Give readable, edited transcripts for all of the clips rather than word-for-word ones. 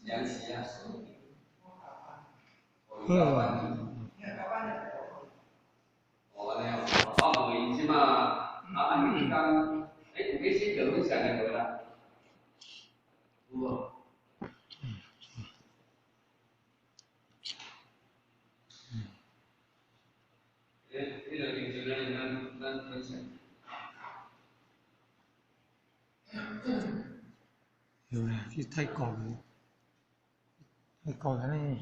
两时啊。哦，安尼哦，我问伊即马，你讲，有咩先着分享的无啦？有无？迄个平时咱分享。有啦，去泰国的，泰国安尼。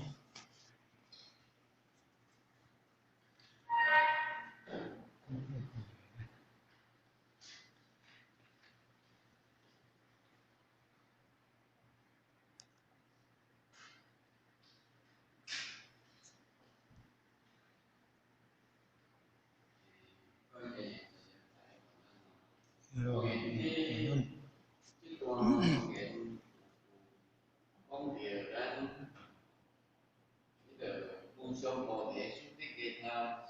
上课题书的给他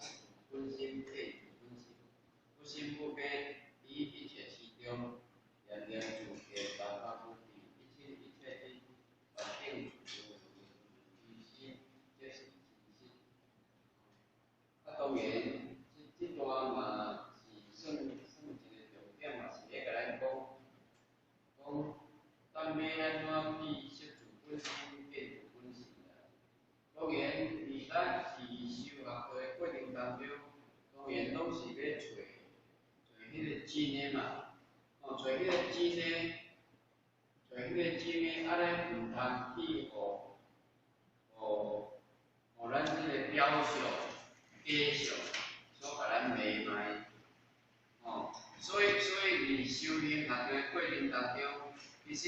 分析配分析，不心不悲，一切其中，人人主给办法不平，一切的环境主心，这是真心。当然，这段嘛是算一个重点嘛，是咧甲咱讲，咱要安怎去摄取本身，建立本身啦。当然，咱是修学的过程当中，当然拢是要找迄个真的嘛，找迄个真的，找迄个真的，咱唔通去互咱即个表象、假象所甲咱迷卖。所以伫修行学的过程当中，其实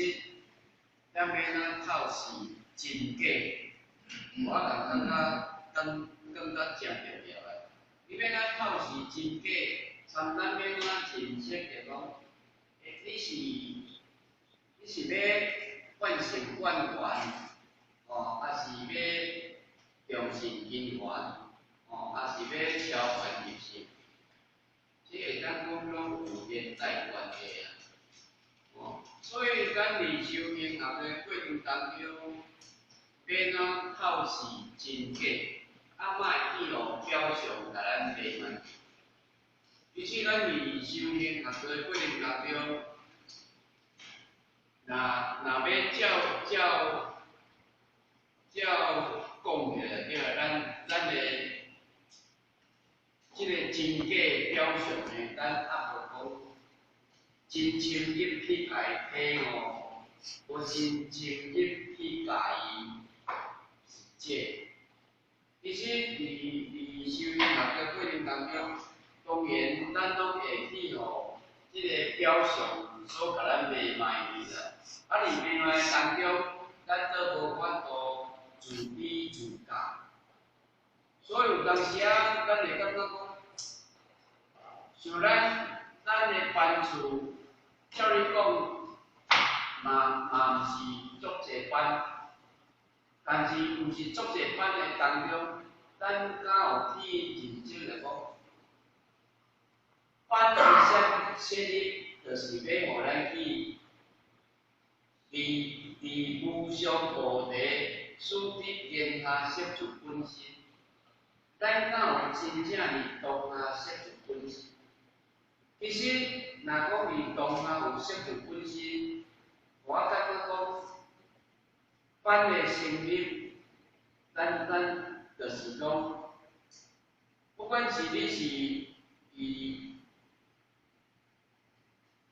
咱要哪透视真假。我感觉更加正重要个。你要哪透视真假，参咱要哪认识着讲，你是要惯性惯缘，还是要重视因缘，还是要超凡入圣，这会当讲拢有连带关系啊。所以咱伫修行学的过程当中，要哪透视真假，莫会去互表象甲咱迷茫。其实咱伫修行学的过程当中，若要讲起来，对咱的即个真假表象呢，咱阿无讲真深入去甲伊体悟，无真深入去甲伊解。其实伫修行学的过程当中，当然咱拢会去互即个表象所甲咱迷卖去啦。伫迷卖当中，咱都无法度自比自家。所以有当时啊，咱会感觉讲，像咱的班厝，照你讲，嘛毋是足济班，但是毋是足济班的当中，咱敢有去认真来讲，班的设立，就是要互咱去伫无上菩提，树立天下摄取本心。咱敢有真正伫当下摄取本心？其实，若讲伫当下有摄取本心，我感觉讲，班的成立，咱就是讲，不管是你是以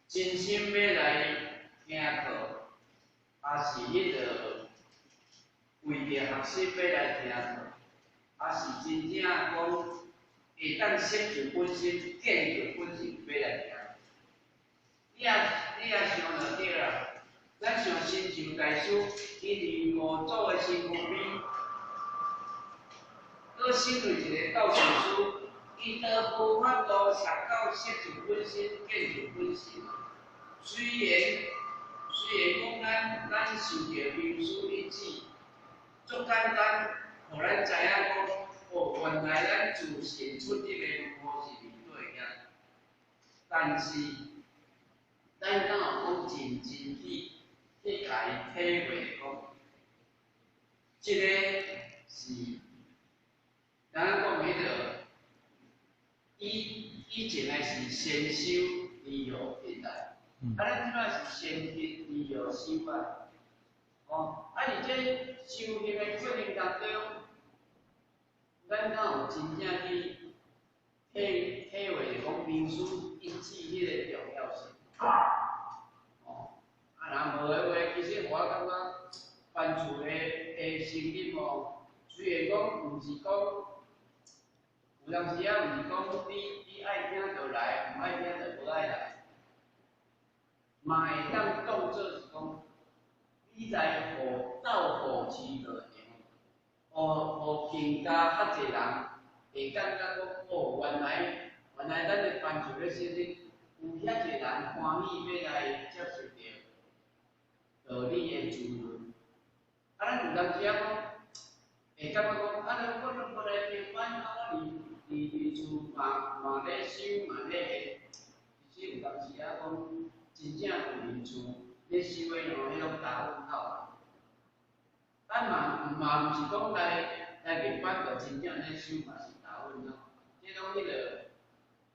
真心要来听课，还是迄个为着学习要来听课，还是真正讲会当摄取本身、建立本身要来听。你也想就对啦。咱像新旧大师，伊伫五祖的身躯边，搁身为一个教授师，伊都无法度读到摄取本身、建立本身。虽然讲咱受着名师一指，足简单，互咱知影讲，原来咱自信出这个如何是面对个，但是咱敢有讲真去甲伊体会讲，这个是，咱讲迄个，以前的是先修理后现代，咱即摆是先行理后修啊。而且修行的过程当中，咱敢有真正去体会讲民俗一致迄个重要性。若无的话，其实我感觉办厝的成立虽然讲毋是讲，有当时啊毋是讲你爱听就来，毋爱听就无爱来，嘛会当当做是讲，你在斗其乐用，互更加较侪人会感觉讲原来咱的办厝咧成立，有遐侪人欢喜要来接受着。道理的滋润，咱有当时啊讲，会感觉讲，我来上班，我离厝嘛咧收嘛咧下，其实有当时啊讲，真正有离厝咧收的迄种大问号。咱嘛毋是讲来上班就真正咧收嘛是大问号，即种迄个，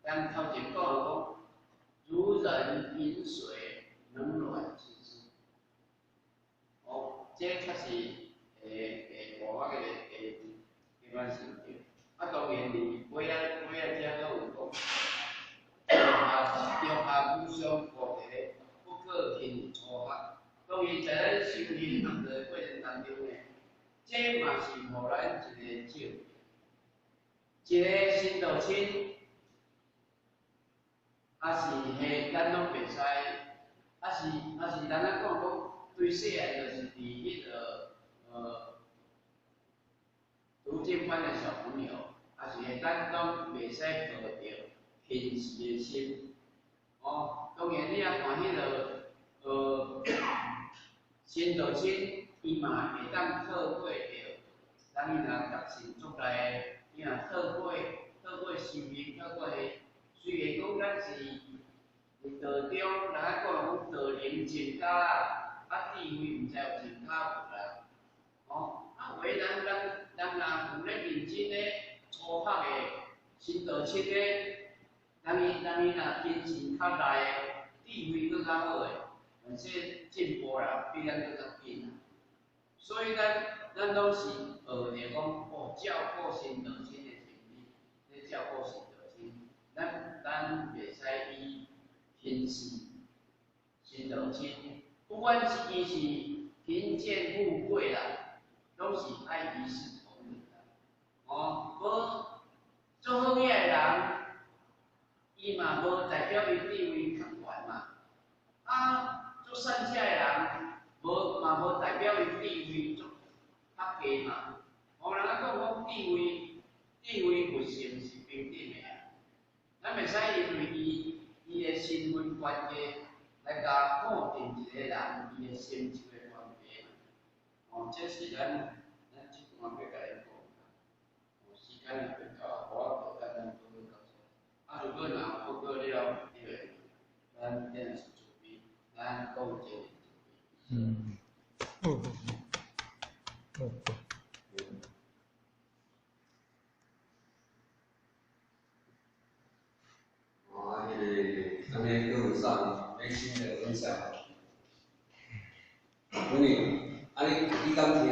咱头前讲讲，如人饮水，冷暖自知。这确实我个关系对。当然尾仔遮拢有讲，中下互相互提，不可轻粗合。当然在咱修行行的过程当中呢，这嘛是互咱一个照明，一个新道亲，是咱拢袂使，是咱讲对细汉就是伫迄个读经班的小朋友，是咱拢袂使抱着偏视的心。当然你啊看迄个新道亲，伊嘛会当透过着，咱若读神足来，伊若透过修行，透过虽然讲咱是道中，咱讲道灵增加啦。智慧毋知有增加无啦？有诶咱若有咧认真咧初学诶新道亲咧，咱伊若精神较大诶，智慧更较好诶，而且进步啦，比咱更较紧啦。所以咱拢是学着讲，照顾新道亲诶权利，咧照顾新道亲，咱袂使以轻视新道亲。不管是伊是贫贱富贵啦，拢是爱一视同仁啦。无做好嘢诶人，伊嘛无代表伊地位较悬嘛。做善车诶人，无代表伊地位较低嘛。人讲地位不成是平等诶啊。咱袂使因为伊诶身份关系。来甲固定一个人伊的成就的关系这是咱即段要甲你讲。时间也袂到，我就咱做到这。如果若报告了，咱电视准备，咱讲这个准备。安尼各位上内心的分享，问你，你敢听？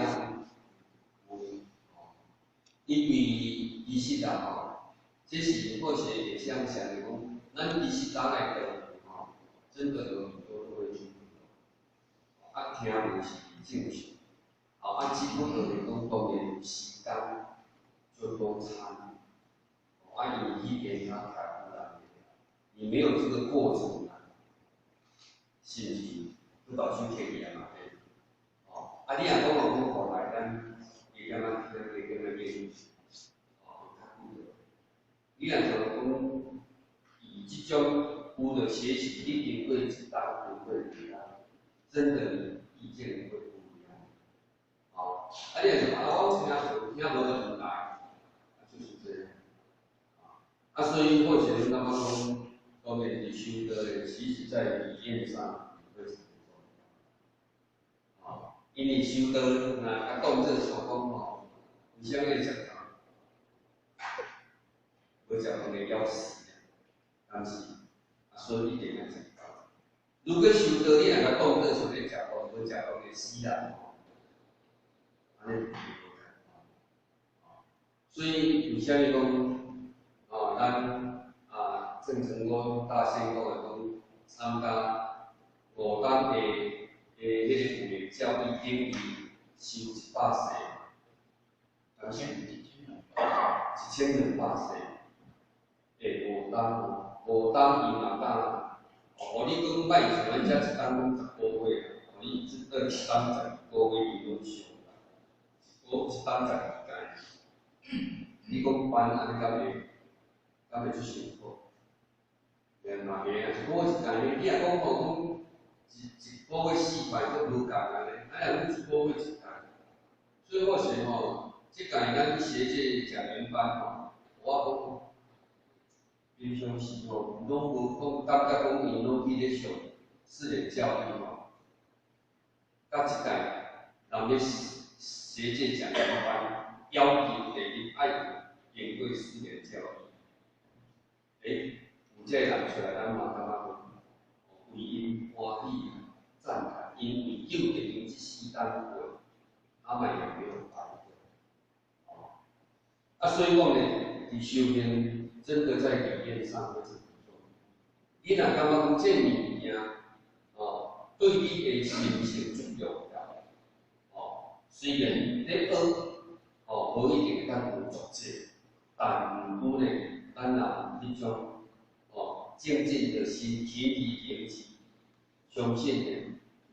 因为仪式啊，这是或许也像想的讲，咱仪式打来的真的有很多都会听听的是正常。基本的讲当然时间就多长，你去给他看。你没有这个过程啊，信息不导去体验嘛？你若讲讲后来，咱伊干嘛听个跟个建议，你若讲以这种有的学习，一定会知道不会一样，真的意见会不一样。你若讲我听无就唔来，就是这样。所以或许那么方面地区的，其实在理念上非常重要。因为修道若甲讲这想讲吼，有啥物食饭，无食饭会枵死，但是所以一定要食饭。如果修道你若甲讲这想要食饭，无食饭会死人吼，安尼。所以为虾米讲咱郑成功大仙讲的讲参加5天的迄个教义等于修100世，但是1200世，5天伊嘛当，你讲摆像咱遮一天讲10个月，你即个一天12个月伊拢上，一天12天。你讲班安尼敢会出辛苦？嘛袂啊，一个月一天，你若讲吼一个月4摆都无共安尼，阮一个月一天。所以或许吼，即届咱学界讲员班吼，我讲平常时吼，拢无感觉讲伊拢去咧上私人教育吼，甲即届人咧学界讲员班要求第一爱。经过4年教育，有这人出来，咱嘛感觉讲，为因欢喜赞叹，因为救着因这4单过，嘛也没有白过。所以讲呢，伫修行真的在理念上非常重要。你若感觉讲这物件，对你的心性重要，虽然咧学，无一定当有作者。但毋过呢，咱若有迄种精进的心，勤于研习，相信呢，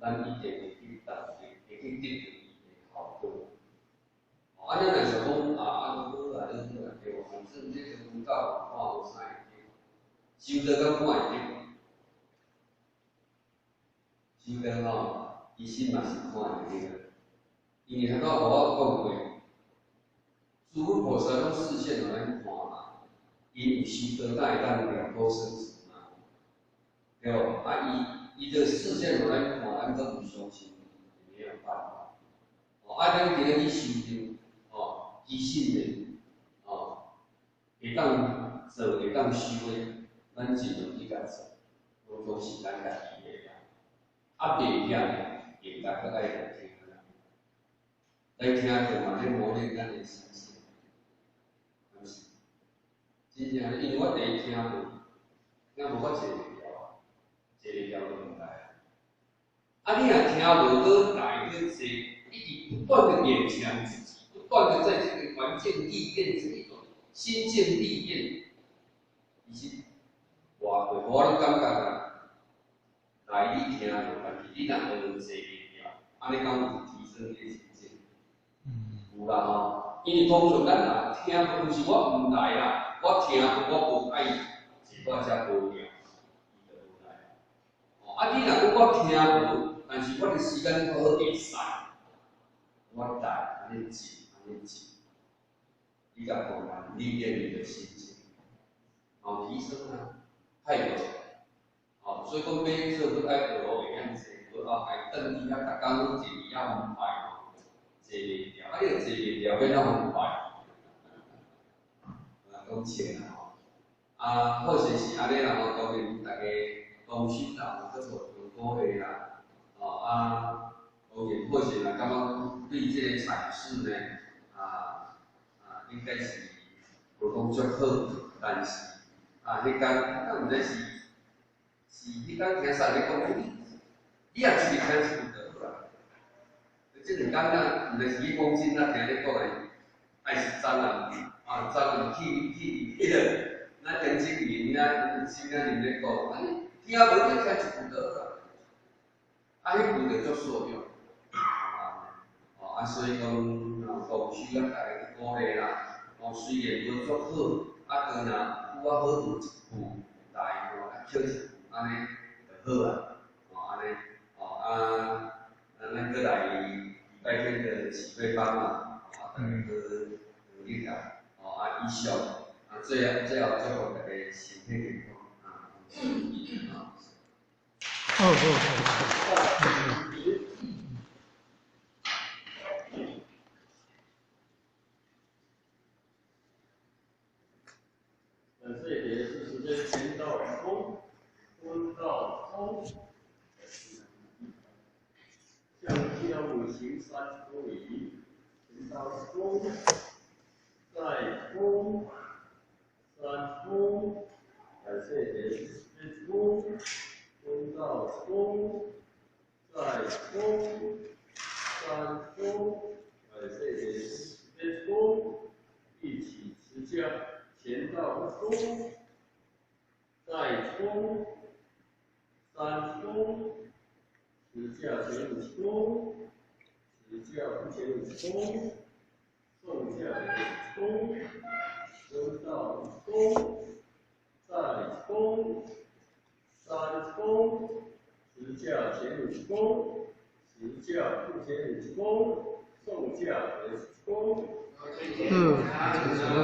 咱一定会去得到伊的效果。咱若想讲好对无？反正这个宗教看无啥会得，修道敢看会得？修道伊心嘛是看会得，因为头拄互我讲过。诸佛菩萨拢视线来看嘛，因有修道，才会当了脱生死嘛，对无？伊的视线来看，咱都唔相信，没有办法。咱今日去修行，基信的，会当做，会当修的，咱尽量去甲做，都是咱家己的啦。袂晓，应该搁爱来听啦，来听课嘛，咧磨练咱的心性。真正，因为我第一听无，我坐袂了，坐袂了就唔来。你若听无倒来去坐，一直不断的勉强自己，不断的在这个环境历练这一种心境历练，其实我都感觉来你听无关系，你若学坐袂了，安尼讲有提升你的心境。有啦吼，因为通常咱若听，不是我唔来啦。我听，我无爱，是我才无聊，伊就无来。你若讲我听无，但是我的时间好好会使，我带安尼静，你甲慢慢历练你的心情，提升态度。所以讲买做伙爱学会样子，爱等伊逐工拢坐伊遐快坐袂了，你坐袂了，要怎快？讲钱啦好势是安尼啦当然大家同心啦，做无鼓励啦，当然好势啦，感觉对这个阐释呢，应该是无讲足好，但是迄天毋知是迄天听啥咧讲，你也出去听一分就好啦。这2天毋知是去讲真啊，听咧讲的爱是真啊。早就去迄个，咱电视面先人咧讲，听无你听一分就好啦。迄分就足所用。所以讲，同修大家鼓励啦。虽然无足好，当然有好有一步来捡一步，安尼就好啊。咱搁来礼拜天的起飞班嘛，大家努力啊。以上最后祝福大家身体健康好。5行30公里，前到10公，再公30公，再40公，公到10公，再公30公，再40公，一起持架，前到10公，再公30公。持架前50公，持架不前50公，送架前50公，升到1公，再1公，30公，持架前50公，持架不前50公，送架前10公。这是什么？